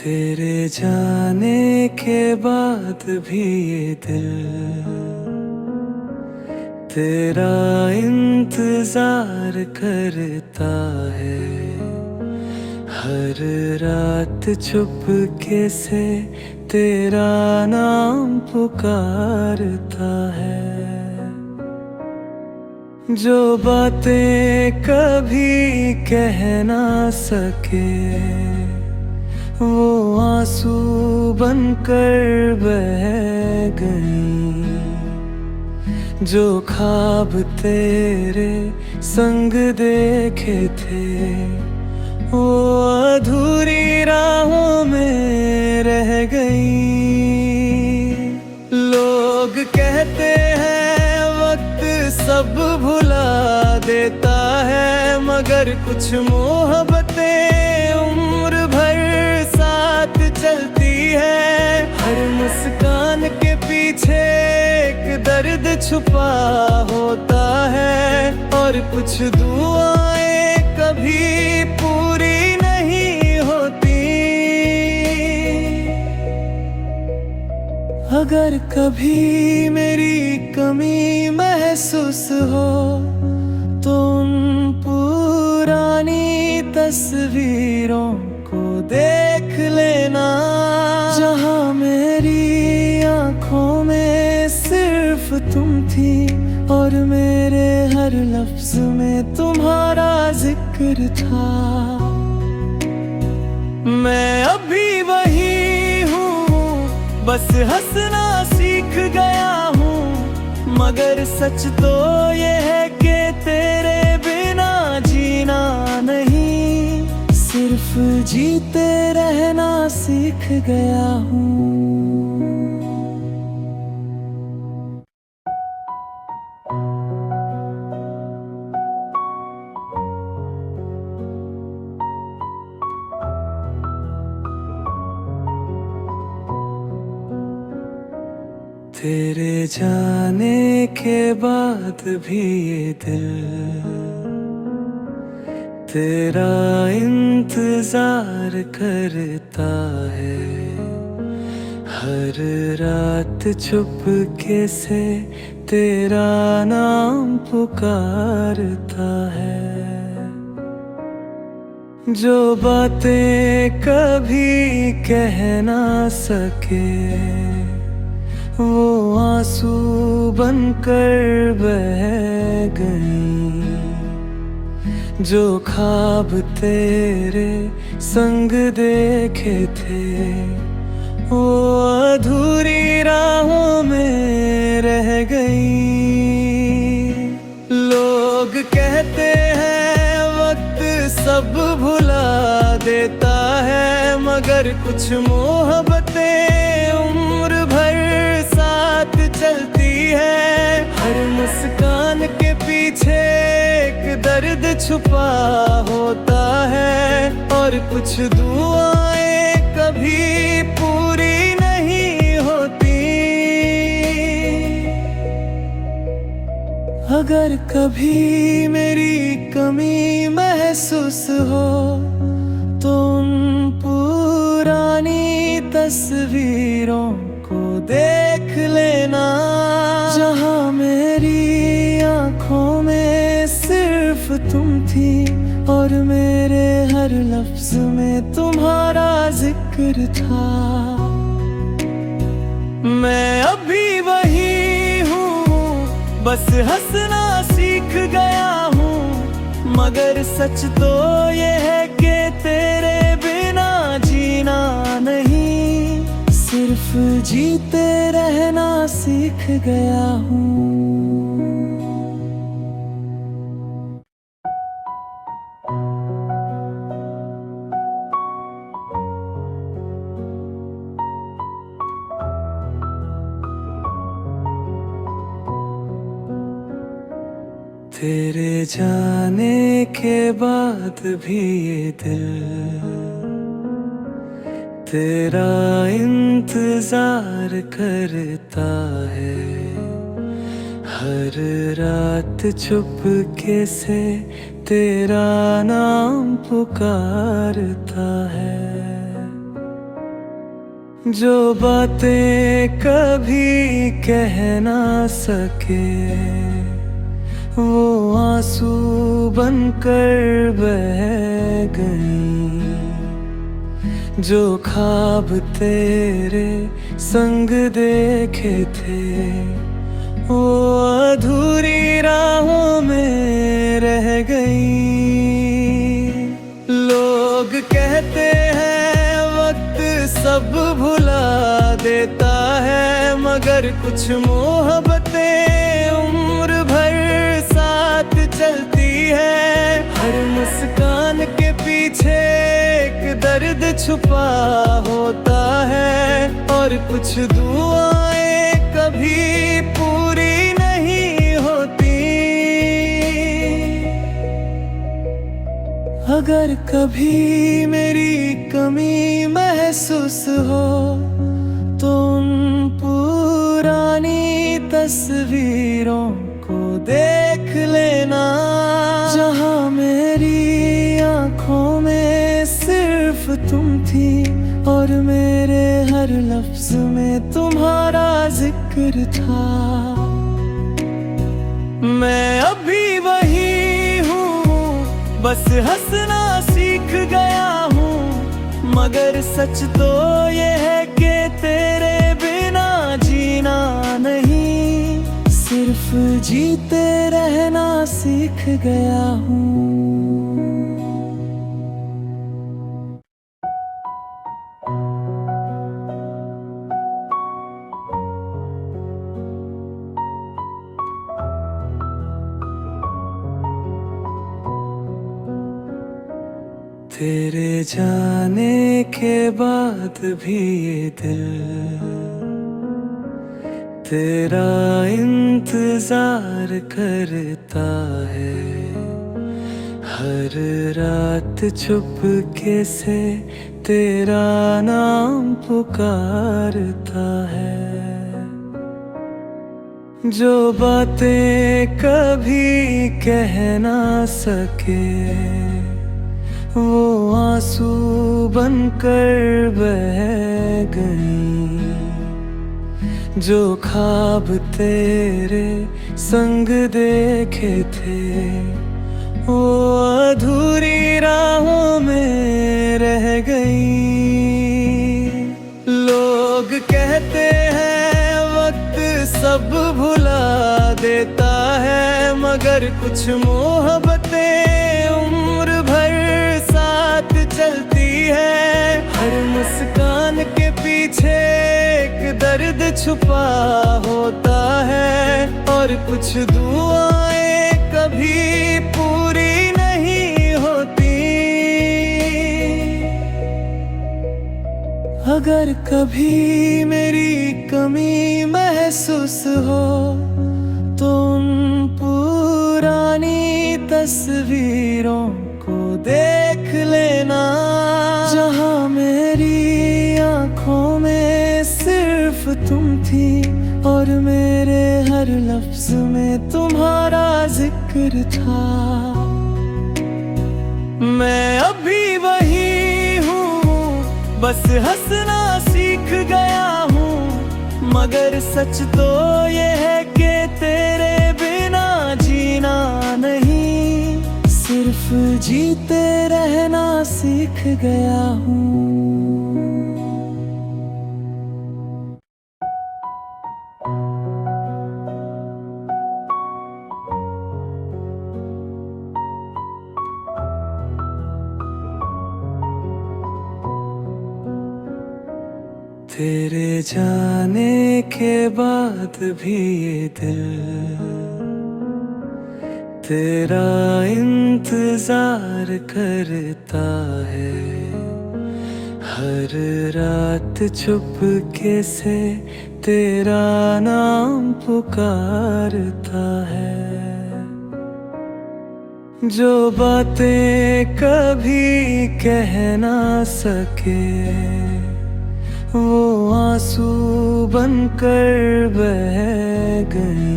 तेरे जाने के बाद भी ये दिल तेरा इंतजार करता है। हर रात चुपके से तेरा नाम पुकारता है। जो बातें कभी कह ना सके वो आंसू बनकर बह गई। जो ख्वाब तेरे संग देखे थे वो अधूरी राहों में रह गई। लोग कहते हैं वक्त सब भुला देता है, मगर कुछ मोहब्बतें उम्र भर साथ चलती है। हर मुस्कान के पीछे एक दर्द छुपा होता है, और कुछ दुआएं कभी पूरी नहीं होती। अगर कभी मेरी कमी महसूस हो तो उन पुरानी तस्वीरों को देख लेना, जहां मेरी आंखों में सिर्फ तुम थी और मेरे हर लफ्ज में तुम्हारा जिक्र था। मैं अभी वही हूँ, बस हंसना सीख गया हूँ, मगर सच तो ये है कि तेरे बिना जीना नहीं, सिर्फ जीते रहना सीख गया हूँ। तेरे जाने के बाद भी ये दिल तेरा इंतजार करता है। हर रात चुपके से तेरा नाम पुकारता है। जो बातें कभी कह ना सके वो आंसू बनकर बह गई। जो ख्वाब तेरे संग देखे थे वो अधूरी राहों में रह गई। लोग कहते हैं वक्त सब भुला देता है, मगर कुछ मोहब्बतें उम्र भर साथ चलती है। हर मुस्कान के पीछे एक दर्द छुपा होता है, और कुछ दुआएं कभी पूरी नहीं होती। अगर कभी मेरी कमी महसूस हो तो उन पुरानी तस्वीरों को देख लेना, जहां मेरी आंखों में सिर्फ तुम थी और मेरे हर लफ्ज में तुम्हारा जिक्र था। मैं अभी वही हूँ, बस हंसना सीख गया हूँ, मगर सच तो ये है कि तेरे बिना जीना नहीं, सिर्फ जीते रहना सीख गया हूँ। तेरे जाने के बाद भी ये दिल तेरा इंतजार करता है। हर रात चुपके से तेरा नाम पुकारता है। जो बातें कभी कह ना सके, वो आंसू बनकर बह गई। जो ख्वाब तेरे संग देखे थे, वो अधूरी राहों में रह गई। लोग कहते हैं वक्त सब भुला देता है, मगर कुछ मोहब्बतें उम्र भर साथ चलती है। हर मुस्कान के पीछे एक दर्द छुपा होता है, और कुछ दुआएं कभी पूरी नहीं होती। अगर कभी मेरी कमी महसूस हो, तो उन पुरानी तस्वीरों को देख लेना, जहां मेरी आंखों में सिर्फ तुम थी, और मेरे हर लफ्ज में तुम्हारा जिक्र था। मैं अभी वही हूँ, बस हंसना सीख गया हूँ, मगर सच तो ये है कि तेरे बिना जीना नहीं, सिर्फ जीते रहना सीख गया हूँ। तेरे जाने के बाद भी ये दिल तेरा इंतजार करता है। हर रात चुपके से तेरा नाम पुकारता है। जो बातें कभी कह ना सके, वो आंसू बनकर बह गई। जो ख्वाब तेरे संग देखे थे, वो अधूरी राहों में रह गई। लोग कहते हैं वक्त सब भुला देता है, मगर कुछ मोहब्बतें उम्र भर साथ चलती है। हर मुस्कान के पीछे एक दर्द छुपा होता है, और कुछ दुआएं कभी पूरी नहीं होती। अगर कभी मेरी कमी महसूस हो, तो उन पुरानी तस्वीरों को देख लेना, जहां मेरी आंखों में सिर्फ तुम थी, और मेरे हर लफ्ज में तुम्हारा जिक्र था। मैं अभी वही हूँ, बस हंसना सीख गया हूँ, मगर सच तो ये है कि तेरे बिना जीना नहीं, सिर्फ जीते रहना सीख गया हूँ। तेरे जाने के बाद भी ये दिल तेरा इंतजार करता है। हर रात चुपके से तेरा नाम पुकारता है। जो बातें कभी कह ना सके, वो आंसू बनकर बह गई।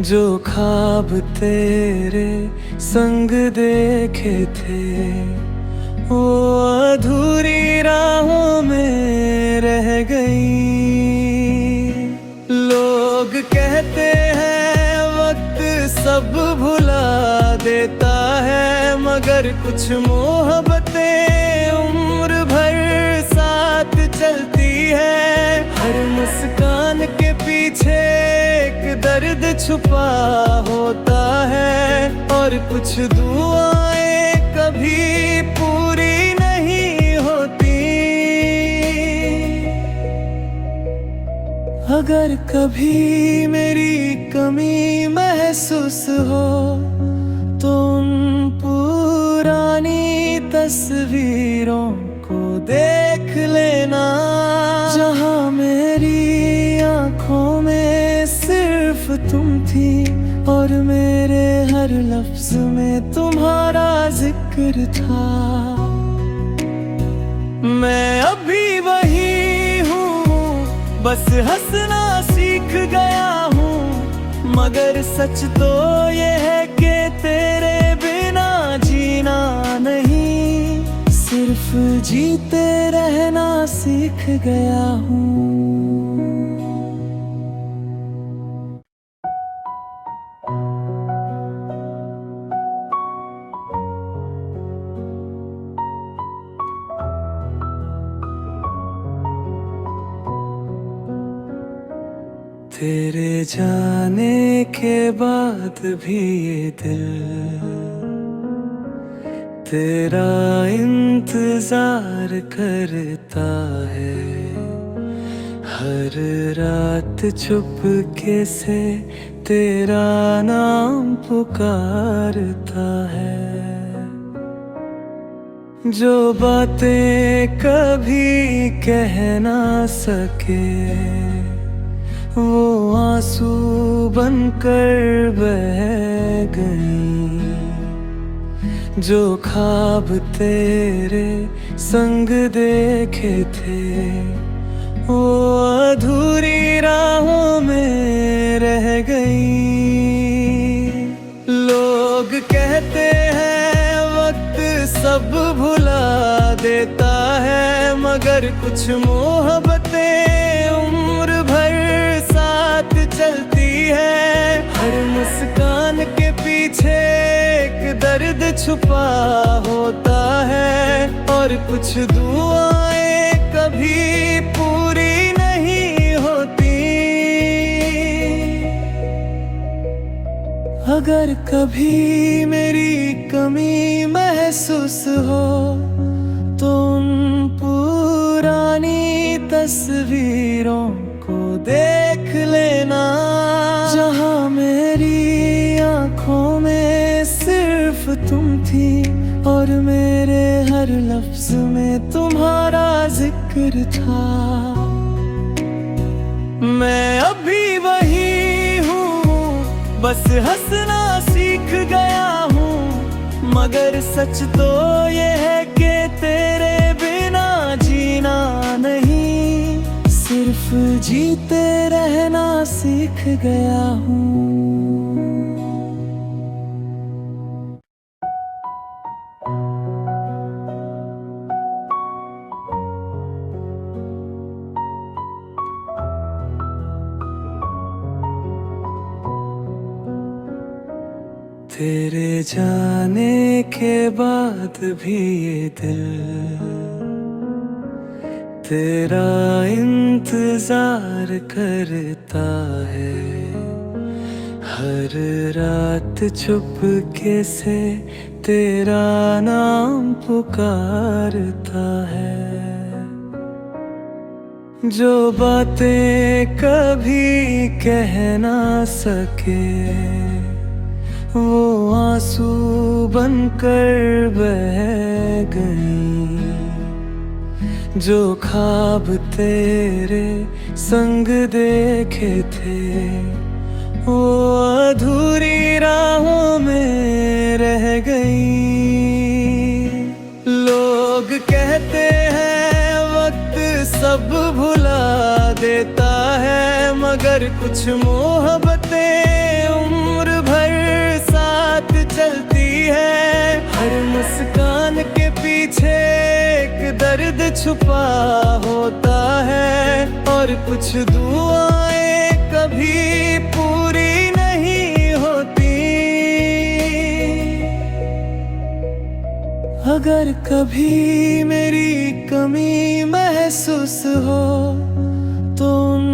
जो ख्वाब तेरे संग देखे थे, वो अधूरी राहों में कुछ मोहब्बतें उम्र भर साथ चलती है। हर मुस्कान के पीछे एक दर्द छुपा होता है, और कुछ दुआएं कभी पूरी नहीं होती। अगर कभी मेरी कमी महसूस हो तो उन पुरानी तस्वीरों को देख लेना, जहां मेरी आंखों में सिर्फ तुम थी और मेरे हर लफ्ज में तुम्हारा जिक्र था। मैं अभी वही हूँ, बस हंसना सीख गया हूँ, मगर सच तो ये है कि तेरे बिना जीना नहीं, सिर्फ जीते रहना सीख गया हूँ। तेरे जाने के बाद भी ये दिल तेरा इंतजार करता है। हर रात चुपके से तेरा नाम पुकारता है। जो बातें कभी कह ना सके वो आंसू बनकर बह गई। जो ख्वाब तेरे संग देखे थे वो अधूरी राहों में रह गई। लोग कहते हैं वक्त सब भुला देता है, मगर कुछ मोहब्बतें उम्र भर साथ चलती है। हर मुस्कान के पीछे एक दर्द छुपा होता है, और कुछ दुआएं कभी पूरी नहीं होती। अगर कभी मेरी कमी महसूस हो तो उन पुरानी तस्वीरों को देख लेना, जहां मेरी आंखों में सिर्फ तुम थी और मेरे हर लफ्ज में तुम्हारा जिक्र था। मैं अभी वही हूँ, बस हंसना सीख गया हूँ, मगर सच तो ये है कि तेरे बिना जीना नहीं, सिर्फ जीते रहना सीख गया हूँ। तेरे जाने के बाद भी ये दिल तेरा इंतजार करता है। हर रात चुपके से तेरा नाम पुकारता है। जो बातें कभी कह ना सके वो आंसू बनकर बह गई। जो ख्वाब तेरे संग देखे थे वो अधूरी राहों में रह गई। लोग कहते हैं वक्त सब भुला देता है, मगर कुछ मोहब्बतें उम्र भर साथ चलती है। हर मुस्कान के पीछे एक दर्द छुपा होता है, और कुछ दुआएं कभी पूरी नहीं होती। अगर कभी मेरी कमी महसूस हो तो उन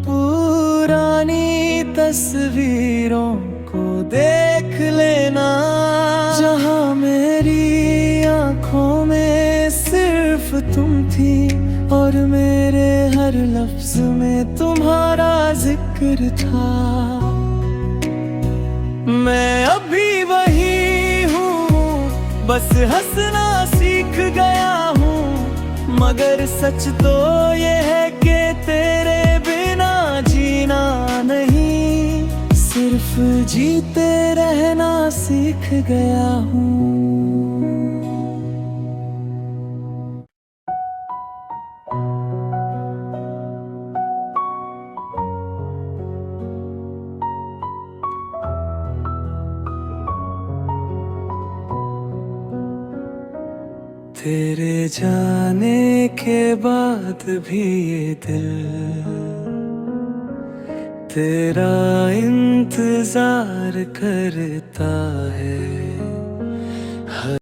पुरानी तस्वीरों को देख लेना, जहाँ मेरी आंखों में सिर्फ तुम थी और मेरे हर लफ्ज में तुम्हारा जिक्र था। मैं अभी वही हूँ, बस हंसना सीख गया हूँ, मगर सच तो ये है कि तेरे बिना जीना नहीं, सिर्फ जीते रहना सीख गया हूँ। तेरे जाने के बाद भी ये दिल तेरा इंतजार करता है।